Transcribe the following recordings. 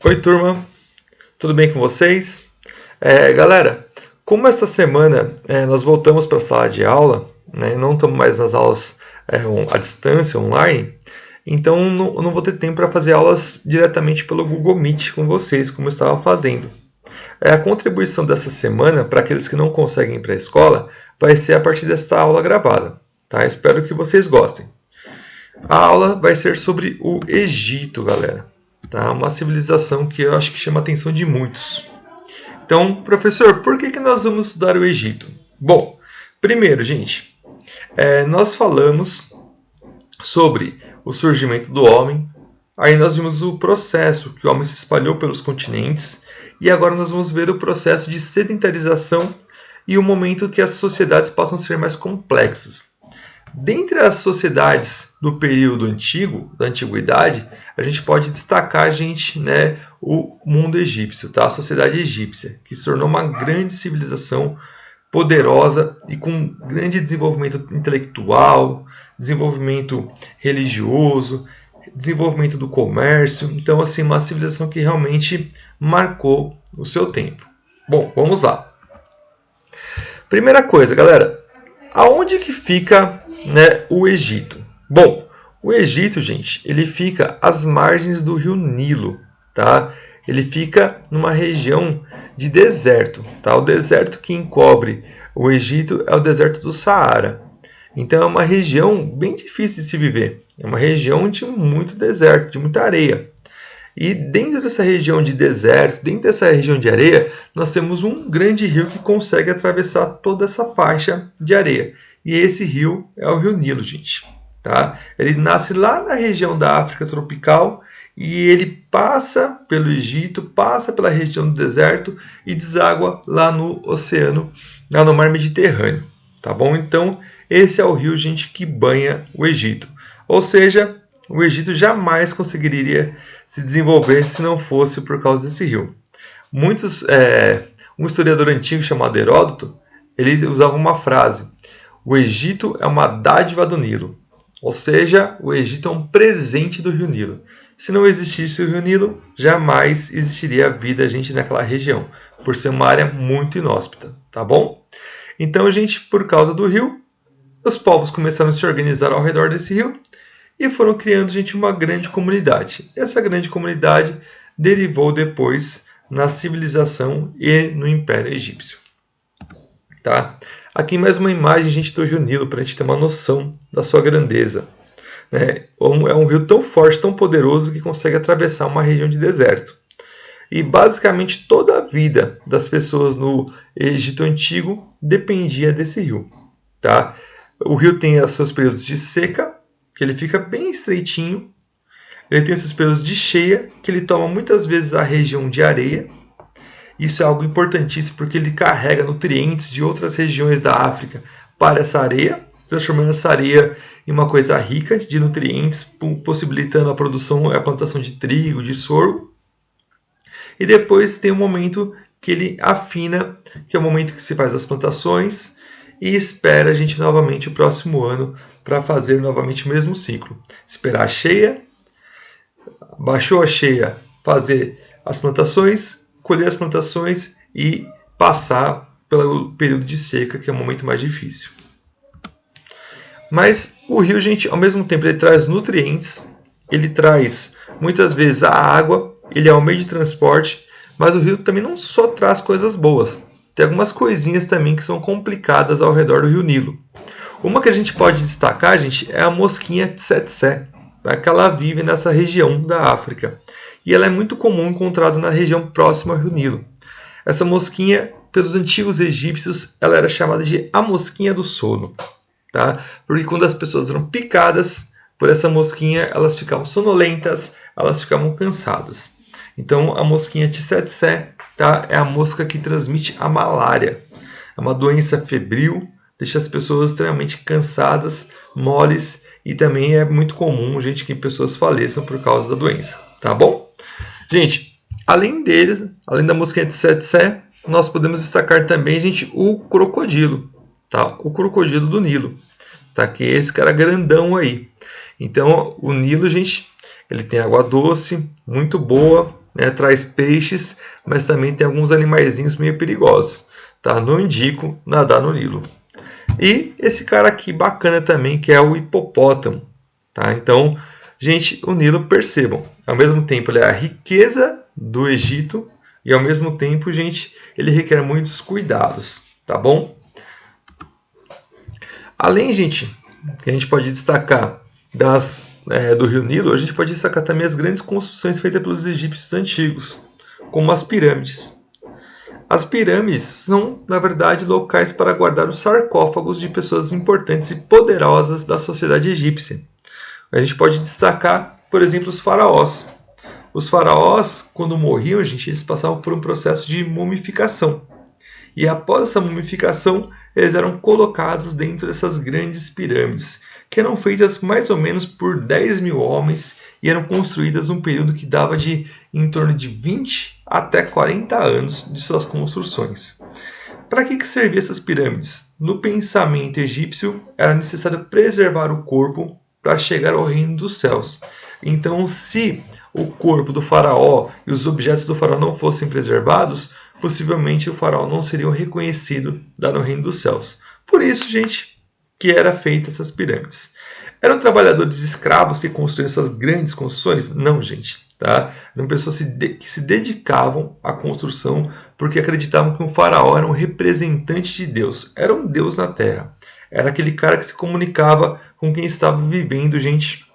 Oi, turma, tudo bem com vocês? Galera, como essa semana nós voltamos para a sala de aula, né, não estamos mais nas aulas à distância, online, então não vou ter tempo para fazer aulas diretamente pelo Google Meet com vocês, como eu estava fazendo. A contribuição dessa semana, para aqueles que não conseguem ir para a escola, vai ser a partir dessa aula gravada. Tá? Espero que vocês gostem. A aula vai ser sobre o Egito, galera. Tá? Uma civilização que eu acho que chama a atenção de muitos. Então, professor, por que nós vamos estudar o Egito? Bom, primeiro, gente, nós falamos sobre o surgimento do homem, aí nós vimos o processo que o homem se espalhou pelos continentes, e agora nós vamos ver o processo de sedentarização e o momento que as sociedades passam a ser mais complexas. Dentre as sociedades do período antigo, da antiguidade, a gente pode destacar, o mundo egípcio, tá? A sociedade egípcia, que se tornou uma grande civilização poderosa e com grande desenvolvimento intelectual, desenvolvimento religioso, desenvolvimento do comércio. Então, assim, uma civilização que realmente marcou o seu tempo. Bom, vamos lá. Primeira coisa, galera, aonde que fica o Egito? Bom, o Egito, gente, ele fica às margens do rio Nilo, tá? Ele fica numa região de deserto, tá? O deserto que encobre o Egito é o deserto do Saara. Então é uma região bem difícil de se viver. É uma região de muito deserto, de muita areia. E dentro dessa região de deserto, dentro dessa região de areia, nós temos um grande rio que consegue atravessar toda essa faixa de areia. E esse rio é o rio Nilo, gente. Tá? Ele nasce lá na região da África tropical e ele passa pelo Egito, passa pela região do deserto e deságua lá no oceano, lá no mar Mediterrâneo. Tá bom? Então, esse é o rio, gente, que banha o Egito. Ou seja, o Egito jamais conseguiria se desenvolver se não fosse por causa desse rio. Um historiador antigo chamado Heródoto, ele usava uma frase: o Egito é uma dádiva do Nilo. Ou seja, o Egito é um presente do rio Nilo. Se não existisse o rio Nilo, jamais existiria vida, gente, naquela região, por ser uma área muito inóspita, tá bom? Então, gente, por causa do rio, os povos começaram a se organizar ao redor desse rio e foram criando, gente, uma grande comunidade. Essa grande comunidade derivou depois na civilização e no Império Egípcio. Tá? Aqui mais uma imagem, gente, do rio Nilo, para a gente ter uma noção da sua grandeza. É um rio tão forte, tão poderoso, que consegue atravessar uma região de deserto. E basicamente toda a vida das pessoas no Egito Antigo dependia desse rio. Tá? O rio tem os seus períodos de seca, que ele fica bem estreitinho. Ele tem os seus períodos de cheia, que ele toma muitas vezes a região de areia. Isso é algo importantíssimo porque ele carrega nutrientes de outras regiões da África para essa areia, transformando essa areia em uma coisa rica de nutrientes, possibilitando a produção e a plantação de trigo, de sorgo. E depois tem um momento que ele afina, que é o momento que se faz as plantações, e espera a gente novamente o próximo ano para fazer novamente o mesmo ciclo. Esperar a cheia, baixou a cheia, fazer as plantações, colher as plantações e passar pelo período de seca, que é o momento mais difícil. Mas o rio, gente, ao mesmo tempo, ele traz nutrientes, ele traz muitas vezes a água, ele é um meio de transporte, mas o rio também não só traz coisas boas, tem algumas coisinhas também que são complicadas ao redor do rio Nilo. Uma que a gente pode destacar, gente, é a mosquinha tsetse, que ela vive nessa região da África. E ela é muito comum encontrada na região próxima ao rio Nilo. Essa mosquinha, pelos antigos egípcios, ela era chamada de a mosquinha do sono. Tá? Porque quando as pessoas eram picadas por essa mosquinha, elas ficavam sonolentas, elas ficavam cansadas. Então, a mosquinha tsetse, tá, é a mosca que transmite a malária. É uma doença febril, deixa as pessoas extremamente cansadas, moles, e também é muito comum, gente, que pessoas faleçam por causa da doença. Tá bom? Gente, além deles, além da mosquinha tsetse, nós podemos destacar também, gente, o crocodilo. Tá? O crocodilo do Nilo. Tá? Que é esse cara grandão aí. Então, o Nilo, gente, ele tem água doce, muito boa. né, traz peixes, mas também tem alguns animaizinhos meio perigosos. Tá? Não indico nadar no Nilo. E esse cara aqui bacana também, que é o hipopótamo. Tá? Então, gente, o Nilo, percebam, ao mesmo tempo ele é a riqueza do Egito e ao mesmo tempo, gente, ele requer muitos cuidados, tá bom? Além, gente, que a gente pode destacar do Rio Nilo, a gente pode destacar também as grandes construções feitas pelos egípcios antigos, como as pirâmides. As pirâmides são, na verdade, locais para guardar os sarcófagos de pessoas importantes e poderosas da sociedade egípcia. A gente pode destacar, por exemplo, os faraós. Os faraós, quando morriam, gente, eles passavam por um processo de mumificação. E após essa mumificação, eles eram colocados dentro dessas grandes pirâmides, que eram feitas mais ou menos por 10 mil homens e eram construídas num período que dava de em torno de 20 até 40 anos de suas construções. Para que serviam essas pirâmides? No pensamento egípcio, era necessário preservar o corpo para chegar ao reino dos céus. Então, se o corpo do faraó e os objetos do faraó não fossem preservados, possivelmente o faraó não seria reconhecido lá no reino dos céus. Por isso, gente, que era feita essas pirâmides. Eram trabalhadores escravos que construíam essas grandes construções? Não, gente. Tá? Eram pessoas que se dedicavam à construção porque acreditavam que um faraó era um representante de Deus. Era um Deus na terra. Era aquele cara que se comunicava com quem estava vivendo, gente,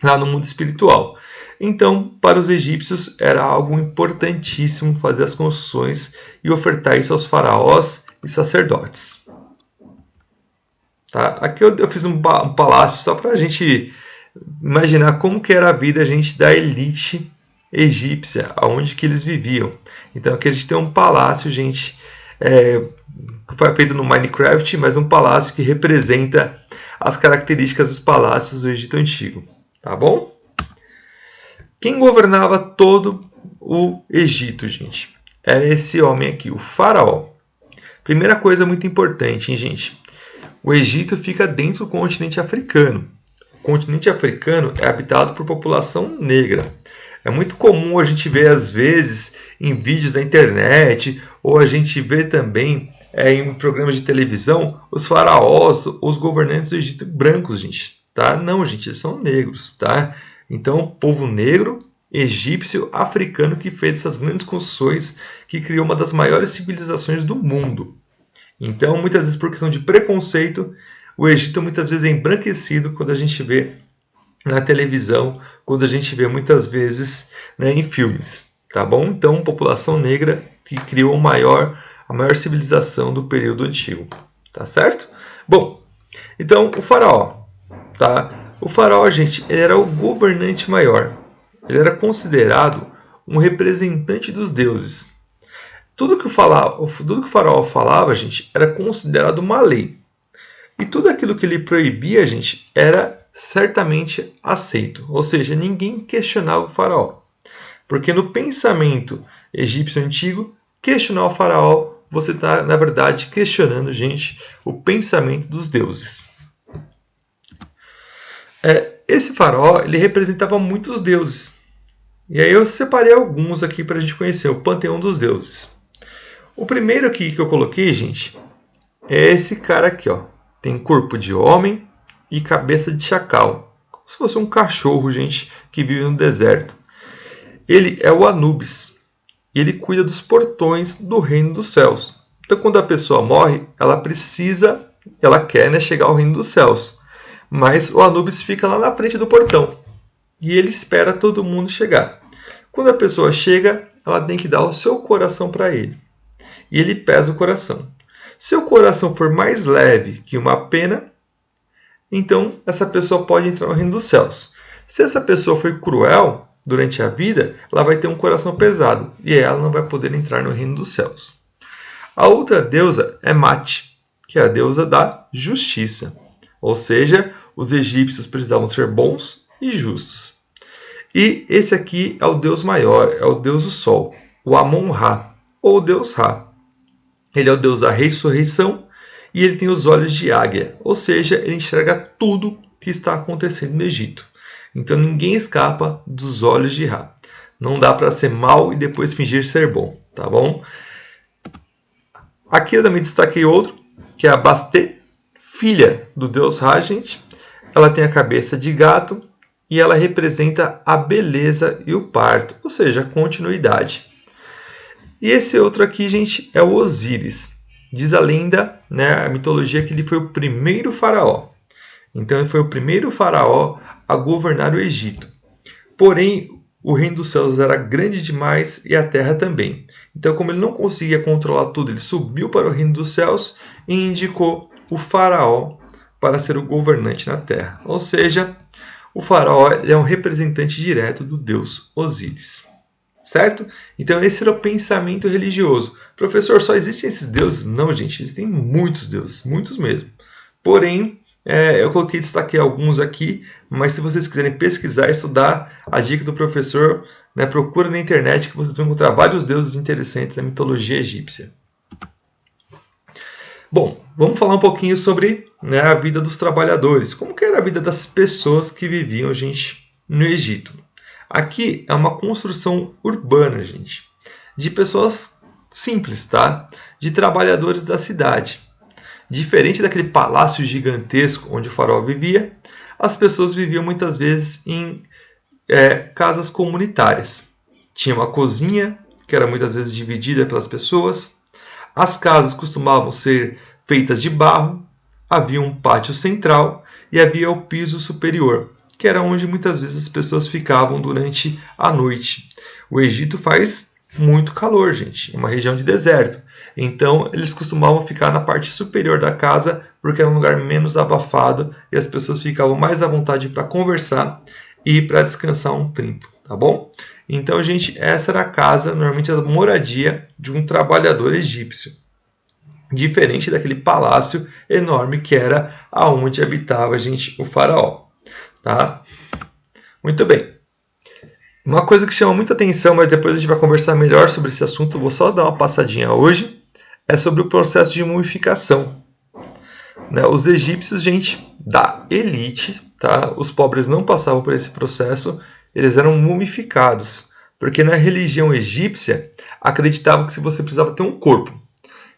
lá no mundo espiritual. Então, para os egípcios, era algo importantíssimo fazer as construções e ofertar isso aos faraós e sacerdotes. Tá? Aqui eu fiz um palácio só para a gente imaginar como que era a vida, gente, da elite egípcia, aonde que eles viviam. Então aqui a gente tem um palácio, gente, que foi feito no Minecraft, mas um palácio que representa as características dos palácios do Egito Antigo. Tá bom? Quem governava todo o Egito, gente? Era esse homem aqui, o faraó. Primeira coisa muito importante, hein, gente? O Egito fica dentro do continente africano. O continente africano é habitado por população negra. É muito comum a gente ver, às vezes, em vídeos da internet, ou a gente vê também em programas de televisão, os faraós, os governantes do Egito brancos, gente. Tá? Não, gente, eles são negros. Tá? Então, povo negro, egípcio, africano, que fez essas grandes construções, que criou uma das maiores civilizações do mundo. Então, muitas vezes, por questão de preconceito, o Egito muitas vezes é embranquecido quando a gente vê na televisão, quando a gente vê muitas vezes, né, em filmes. Tá bom? Então, população negra que criou a maior civilização do período antigo. Tá certo? Bom, então o faraó. Tá? O faraó, gente, ele era o governante maior. Ele era considerado um representante dos deuses. Tudo que o faraó falava, gente, era considerado uma lei. E tudo aquilo que ele proibia, gente, era certamente aceito. Ou seja, ninguém questionava o faraó. Porque no pensamento egípcio antigo, questionar o faraó, você está, na verdade, questionando, gente, o pensamento dos deuses. Esse faraó, ele representava muitos deuses. E aí eu separei alguns aqui para a gente conhecer, o panteão dos deuses. O primeiro aqui que eu coloquei, gente, é esse cara aqui, ó. Tem corpo de homem e cabeça de chacal. Como se fosse um cachorro, gente, que vive no deserto. Ele é o Anubis. Ele cuida dos portões do reino dos céus. Então, quando a pessoa morre, ela quer, né, chegar ao reino dos céus. Mas o Anubis fica lá na frente do portão. E ele espera todo mundo chegar. Quando a pessoa chega, ela tem que dar o seu coração para ele. E ele pesa o coração. Se o coração for mais leve que uma pena, então essa pessoa pode entrar no reino dos céus. Se essa pessoa foi cruel durante a vida, ela vai ter um coração pesado e ela não vai poder entrar no reino dos céus. A outra deusa é Mati, que é a deusa da justiça. Ou seja, os egípcios precisavam ser bons e justos. E esse aqui é o deus maior, é o deus do sol, o Amon-Ra, ou o deus Ra. Ele é o deus da ressurreição e ele tem os olhos de águia, ou seja, ele enxerga tudo que está acontecendo no Egito. Então ninguém escapa dos olhos de Ra. Não dá para ser mal e depois fingir ser bom, tá bom? Aqui eu também destaquei outro, que é a Bastet, filha do deus Ra, gente. Ela tem a cabeça de gato e ela representa a beleza e o parto, ou seja, a continuidade. E esse outro aqui, gente, é o Osíris. Diz a lenda, a mitologia, que ele foi o primeiro faraó. Então ele foi o primeiro faraó a governar o Egito. Porém, o reino dos céus era grande demais e a terra também. Então, como ele não conseguia controlar tudo, ele subiu para o reino dos céus e indicou o faraó para ser o governante na terra. Ou seja, o faraó é um representante direto do deus Osíris. Certo? Então esse era o pensamento religioso. Professor, só existem esses deuses? Não, gente, existem muitos deuses, muitos mesmo. Porém, eu destaquei alguns aqui, mas se vocês quiserem pesquisar, estudar a dica do professor, procura na internet que vocês vão encontrar vários deuses interessantes da mitologia egípcia. Bom, vamos falar um pouquinho sobre a vida dos trabalhadores. Como que era a vida das pessoas que viviam, gente, no Egito? Aqui é uma construção urbana, gente, de pessoas simples, tá? De trabalhadores da cidade. Diferente daquele palácio gigantesco onde o faraó vivia, as pessoas viviam muitas vezes em casas comunitárias. Tinha uma cozinha, que era muitas vezes dividida pelas pessoas. As casas costumavam ser feitas de barro, havia um pátio central e havia o piso superior, que era onde muitas vezes as pessoas ficavam durante a noite. O Egito faz muito calor, gente, é uma região de deserto. Então, eles costumavam ficar na parte superior da casa, porque era um lugar menos abafado e as pessoas ficavam mais à vontade para conversar e para descansar um tempo, tá bom? Então, gente, essa era a casa, normalmente a moradia de um trabalhador egípcio. Diferente daquele palácio enorme que era aonde habitava, gente, o faraó. Tá? Muito bem. Uma coisa que chama muita atenção, mas depois a gente vai conversar melhor sobre esse assunto, vou só dar uma passadinha hoje, é sobre o processo de mumificação. Os egípcios, gente, da elite, tá? Os pobres não passavam por esse processo, eles eram mumificados, porque na religião egípcia acreditavam que se você precisava ter um corpo,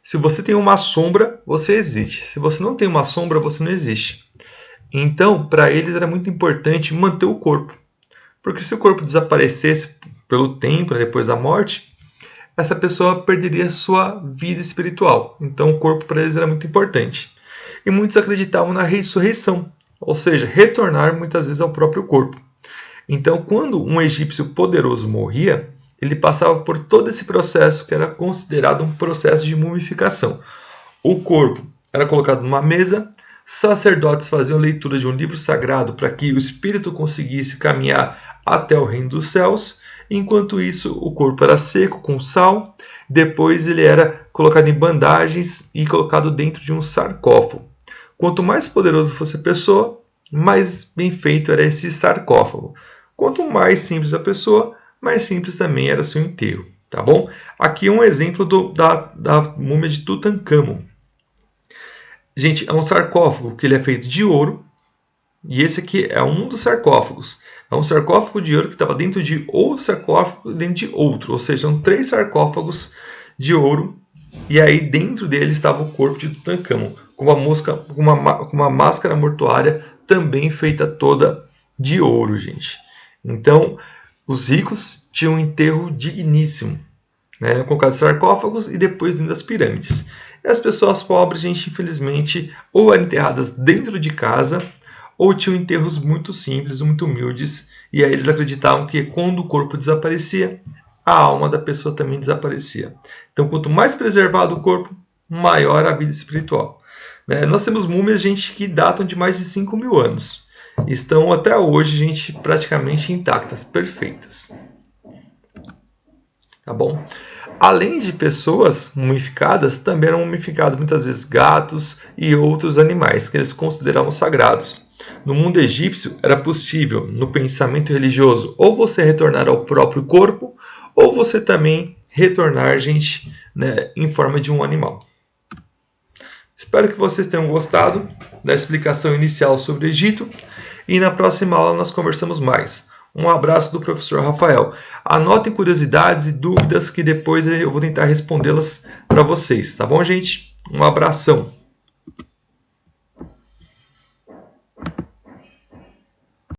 se você tem uma sombra, você existe. Se você não tem uma sombra, você não existe. Então, para eles era muito importante manter o corpo. Porque se o corpo desaparecesse pelo tempo, depois da morte, essa pessoa perderia sua vida espiritual. Então, o corpo para eles era muito importante. E muitos acreditavam na ressurreição, ou seja, retornar muitas vezes ao próprio corpo. Então, quando um egípcio poderoso morria, ele passava por todo esse processo que era considerado um processo de mumificação. O corpo era colocado numa mesa, sacerdotes faziam leitura de um livro sagrado para que o espírito conseguisse caminhar até o reino dos céus. Enquanto isso, o corpo era seco com sal, depois ele era colocado em bandagens e colocado dentro de um sarcófago. Quanto mais poderoso fosse a pessoa, mais bem feito era esse sarcófago. Quanto mais simples a pessoa, mais simples também era seu enterro, tá bom? Aqui é um exemplo da múmia de Tutancâmon. Gente, é um sarcófago que ele é feito de ouro, e esse aqui é um dos sarcófagos. É um sarcófago de ouro que estava dentro de outro sarcófago, dentro de outro, ou seja, são 3 sarcófagos de ouro, e aí dentro dele estava o corpo de Tutancâmon, com uma máscara mortuária também feita toda de ouro, gente. Então, os ricos tinham um enterro digníssimo, eram colocados sarcófagos e depois dentro das pirâmides. E as pessoas pobres, gente, infelizmente, ou eram enterradas dentro de casa, ou tinham enterros muito simples, muito humildes, e aí eles acreditavam que quando o corpo desaparecia, a alma da pessoa também desaparecia. Então, quanto mais preservado o corpo, maior a vida espiritual. Nós temos múmias, gente, que datam de mais de 5.000 anos. Estão até hoje, gente, praticamente intactas, perfeitas. Tá bom? Além de pessoas mumificadas, também eram mumificados muitas vezes gatos e outros animais que eles consideravam sagrados. No mundo egípcio, era possível, no pensamento religioso, ou você retornar ao próprio corpo, ou você também retornar, gente, em forma de um animal. Espero que vocês tenham gostado da explicação inicial sobre o Egito e na próxima aula nós conversamos mais. Um abraço do professor Rafael. Anotem curiosidades e dúvidas que depois eu vou tentar respondê-las para vocês, tá bom, gente? Um abração.